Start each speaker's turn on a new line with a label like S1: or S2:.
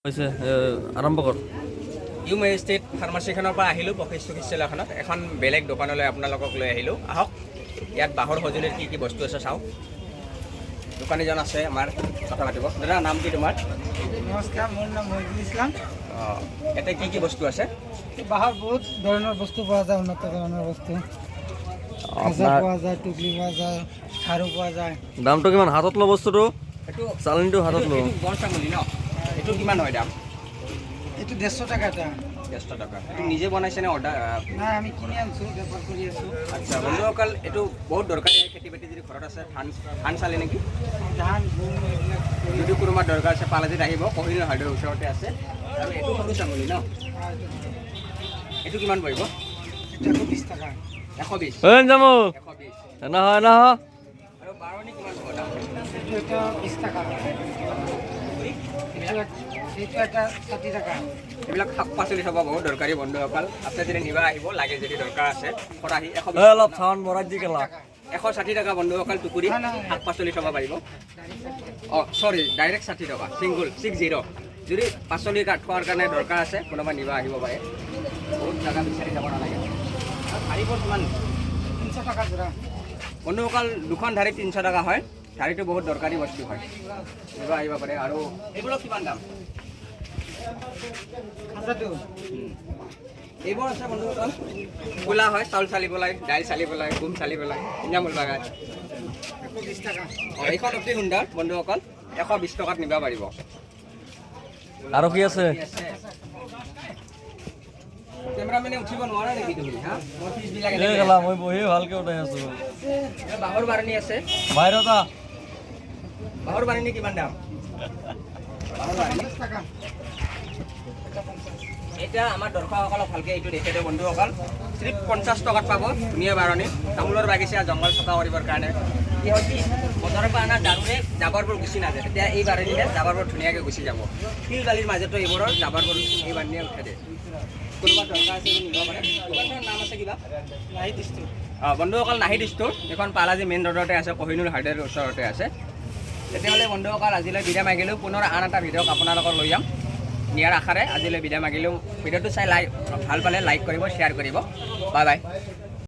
S1: হৈছে আৰম্ভ কৰ
S2: ইউ মেজিষ্ট্ৰেট ফাৰ্মাচীখনৰ পৰা আহিলোঁ প্ৰফেচ চিকিৎসালয়খনত এখন বেলেগ দোকানলৈ আপোনালোকক লৈ আহিলোঁ আহক ইয়াত বাঁহৰ সঁজুলিৰ কি কি বস্তু আছে চাওঁ দোকানীজন আছে আমাৰ কথা পাতিব দাদা নাম কি তোমাৰ
S3: নমস্কাৰ মোৰ নাম মহিদুল ইছলাম
S2: অঁ ইয়াতে কি বস্তু আছে
S3: বাঁহৰ বহুত ধৰণৰ বস্তু পোৱা যায় উন্নত ধৰণৰ বস্তু খাজা পোৱা যায় টুকলি পোৱা যায় খাৰু পোৱা যায়
S1: দামটো কিমান হাতত ল বস্তুটো
S2: এইটো
S1: চালনীটো হাতত ল
S2: গড় চাঙুলি ন এইটো কিমান হয় দাম
S3: এইটো 150 টকা এটা
S2: 150 টকা এইটো নিজে বনাইছেনে অৰ্ডাৰ
S3: নাই আমি কিনি আনিছোঁ বেপাৰ কৰি আছোঁ
S2: আচ্ছা বন্ধুসকল এইটো বহুত দৰকাৰী খেতি বাতি যদি ঘৰত আছে ধান চালে নেকি
S3: ধান গুৰ এইবিলাক
S2: যদি কোনোবা দৰকাৰ আছে পালাজিত আহিব কহিনুৰ হাইডৰ ওচৰতে আছে আৰু এইটো সৰু চাঙুলি ন এইটো কিমান পৰিব
S3: এইটো 20 টকা
S2: 120
S1: ঐ জামু
S2: 120
S1: এনা হয় না
S2: আৰু বাৰণি কিমান হ'ব দাম
S3: এইটো এটা 20 টকা এইটো এটা 60 টকা
S2: এইবিলাক শাক পাচলি থ'ব বহুত দৰকাৰী বন্ধুসকল আপুনি যদি নিবা আহিব লাগে যদি দৰকাৰ আছে খৰাহি
S1: অলপ চাউণ্ড বঢ়াই দি কেলা
S2: 160 টকা বন্ধুসকল টুকুৰি শাক পাচলি থ'ব পাৰিব অঁ চৰি ডাইৰেক্ট 60 টকা ছিংগুল 60 যদি পাচলি থোৱাৰ কাৰণে দৰকাৰ আছে কোনোবা নিবা আহিব পাৰে বহুত জেগা বিচাৰি যাব নালাগে ধাৰিবোৰ কিমান
S3: 300 টকা যোৰা
S2: বন্ধুসকল দুখন ধাৰি 300 টকা হয় ধাৰিটো বহুত দৰকাৰী বস্তু হয় নিবা আহিব পাৰে আৰু এইবোৰৰ কিমান দাম
S3: খাজাটো
S2: এইবোৰ আছে বন্ধুসকল কোলা হয় চাউল চালিবলৈ দাইল চালিবলৈ গুম চালিবলৈ নিৰামূল বাগান
S3: 120 টকা
S2: অঁ এইখন অতি সুন্দৰ বন্ধুসকল 120 টকাত নিব পাৰিব
S1: আৰু কি আছে
S2: কেমেৰামেনে উঠিব নোৱাৰা নেকি তুমি হা মই ফিজবিলাক
S1: এই কেলা মই বহি ভালকে উঠাই আছো
S2: বাঁহৰ বাৰণি আছে
S1: বাহিৰত আহ
S2: বাঁহৰ বাৰণি কিমান দাম বাঁহৰ বাৰণি
S3: 50 টকা
S2: এতিয়া আমাৰ দৰ্শকসকলক ভালকৈ এইটো দেখুৱাই দিওঁ বন্ধুসকল চিৰিফ 50 টকাত পাব ধুনীয়া বাৰণি তামোলৰ বাগিচা জংঘল চফা কৰিবৰ কাৰণে কি হয় কি বজাৰৰ পৰা অনা দাৰুৰে জাবৰবোৰ গুচি নাযায় তেতিয়া এই বাৰণিৰে জাবৰবোৰ ধুনীয়াকৈ গুচি যাব শিল বালিৰ মাজতো এইবোৰৰ জাবৰবোৰ এই বাৰণিয়ে উঠাই দিয়ে কোনোবা দৰকাৰ আছে নিব পাৰে দোকানখনৰ নাম আছে কিবা
S3: নাহি দিছোঁ
S2: অঁ বন্ধুসকল নাহিদ ষ্ট'ৰ এইখন পালাজি মেইন ৰোডতে আছে কহিনুৰ হাৰ্ডৱেৰ ওচৰতে আছে তেতিয়াহ'লে বন্ধুসকল আজিলৈ বিদায় মাগিলোঁ পুনৰ আন এটা ভিডিঅ'ক আপোনালোকক লৈ যাম নিয়াৰ আশাৰে আজিলৈ বিদায় মাগিলোঁ ভিডিঅ'টো চাই ভাল পালে লাইক কৰিব শ্বেয়াৰ কৰিব বাই বাই